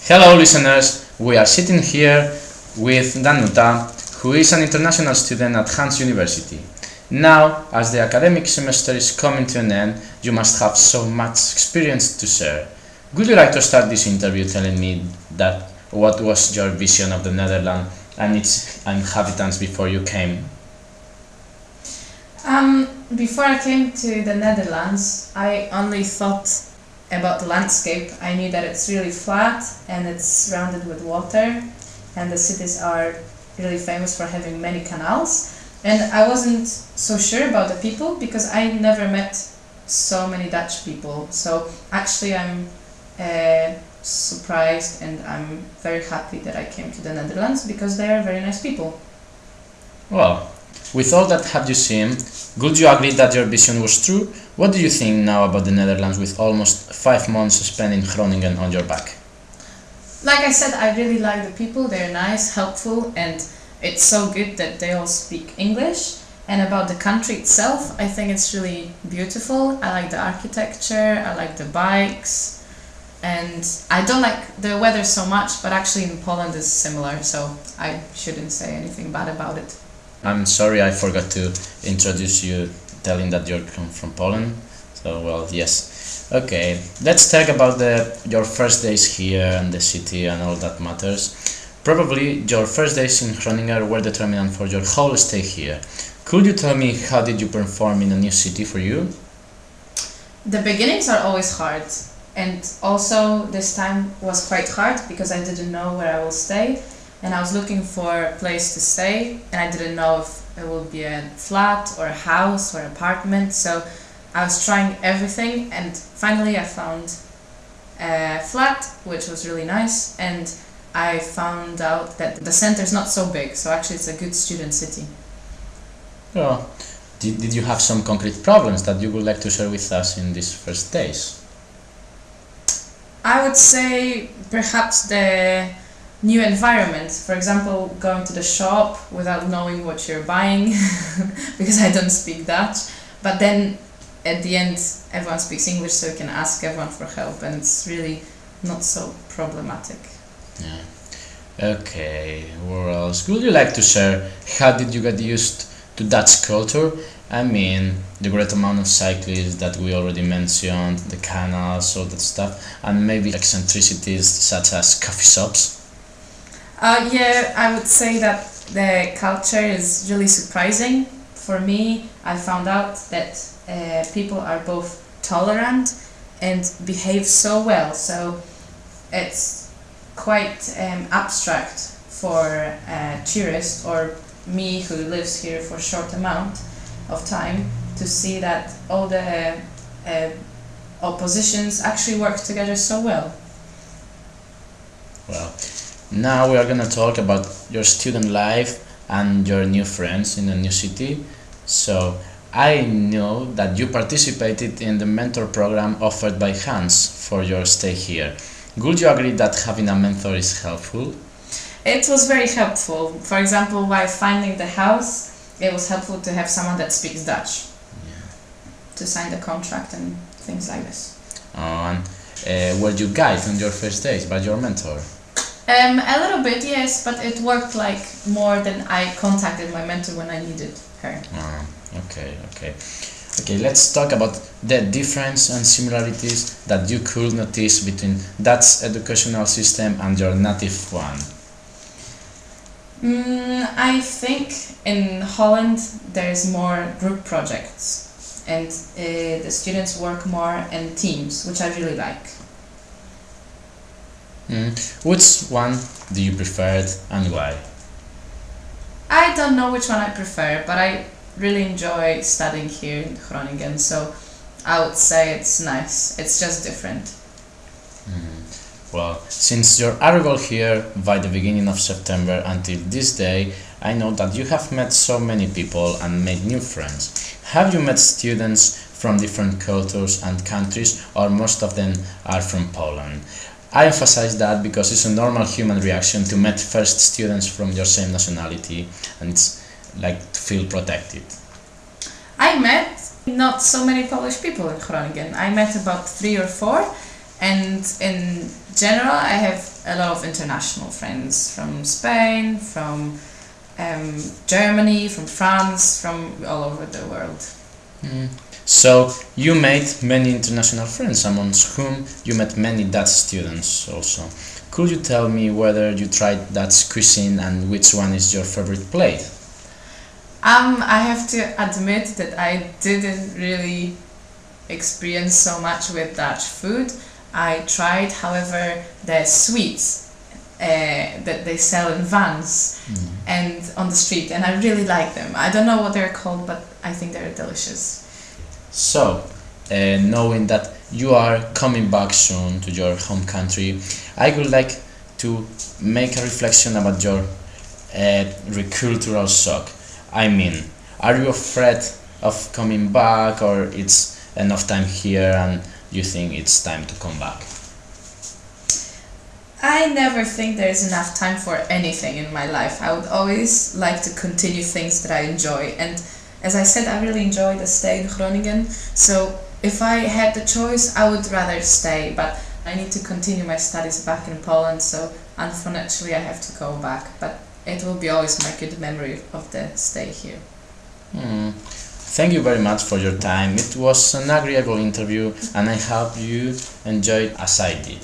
Hello listeners, we are sitting here with Danuta, who is an international student at Hans University. Now, as the academic semester is coming to an end, you must have so much experience to share. Would you like to start this interview telling me that what was your vision of the Netherlands and its inhabitants before you came? Before I came to the Netherlands, I only thought about the landscape. I knew that it's really flat and it's surrounded with water, and the cities are really famous for having many canals. And I wasn't so sure about the people because I never met so many Dutch people. So actually I'm surprised and I'm very happy that I came to the Netherlands because they are very nice people. Well, with all that have you seen, would you agree that your vision was true? What do you think now about the Netherlands with almost 5 months spent in Groningen on your back? Like I said, I really like the people. They're nice, helpful, and it's so good that they all speak English. And about the country itself, I think it's really beautiful. I like the architecture, I like the bikes, and I don't like the weather so much, but actually in Poland is similar, so I shouldn't say anything bad about it. I'm sorry I forgot to introduce you telling that you're from Poland. So, well, yes. Okay, let's talk about your first days here and the city and all that matters. Probably your first days in Groningen were determinant for your whole stay here. Could you tell me how did you perform in a new city for you? The beginnings are always hard, and also this time was quite hard because I didn't know where I will stay. And I was looking for a place to stay, and I didn't know if it would be a flat or a house or apartment, so I was trying everything, and finally I found a flat, which was really nice, and I found out that the center is not so big, so actually it's a good student city. Oh, did you have some concrete problems that you would like to share with us in these first days? I would say perhaps the new environment. For example, going to the shop without knowing what you're buying because I don't speak Dutch, but then at the end everyone speaks English, so you can ask everyone for help, and it's really not so problematic. Yeah. Okay, what else? Would you like to share how did you get used to Dutch culture? I mean, the great amount of cyclists that we already mentioned, the canals, all that stuff, and maybe eccentricities such as coffee shops. Yeah, I would say that the culture is really surprising. For me, I found out that people are both tolerant and behave so well, so it's quite abstract for a tourist or me who lives here for a short amount of time to see that all the oppositions actually work together so well. Well, now we are gonna talk about your student life and your new friends in a new city. So I know that you participated in the mentor program offered by Hans for your stay here. Would you agree that having a mentor is helpful? It was very helpful. For example, while finding the house, it was helpful to have someone that speaks Dutch to sign the contract and things like this. And were you guided on your first days by your mentor? A little bit, yes, but it worked like more than I contacted my mentor when I needed her. Okay, let's talk about the difference and similarities that you could notice between Dutch educational system and your native one. I think in Holland there's more group projects, and the students work more in teams, which I really like. Which one do you prefer and why? I don't know which one I prefer, but I really enjoy studying here in Groningen, so I would say it's nice. It's just different. Well, since your arrival here by the beginning of September until this day, I know that you have met so many people and made new friends. Have you met students from different cultures and countries, or most of them are from Poland? I emphasize that because it's a normal human reaction to meet first students from your same nationality, and it's like to feel protected. I met not so many Polish people in Groningen. I met about 3 or 4, and in general, I have a lot of international friends from Spain, from Germany, from France, from all over the world. So you made many international friends, amongst whom you met many Dutch students also. Could you tell me whether you tried Dutch cuisine and which one is your favorite plate? I have to admit that I didn't really experience so much with Dutch food. I tried, however, the sweets that they sell in vans and on the street, and I really like them. I don't know what they're called, but I think they're delicious. So, knowing that you are coming back soon to your home country, I would like to make a reflection about your cultural shock. I mean, are you afraid of coming back, or it's enough time here and you think it's time to come back? I never think there's enough time for anything in my life. I would always like to continue things that I enjoy, and as I said, I really enjoy the stay in Groningen, so if I had the choice, I would rather stay, but I need to continue my studies back in Poland, so unfortunately I have to go back, but it will be always my good memory of the stay here. Thank you very much for your time. It was an agreeable interview and I hope you enjoyed as I did.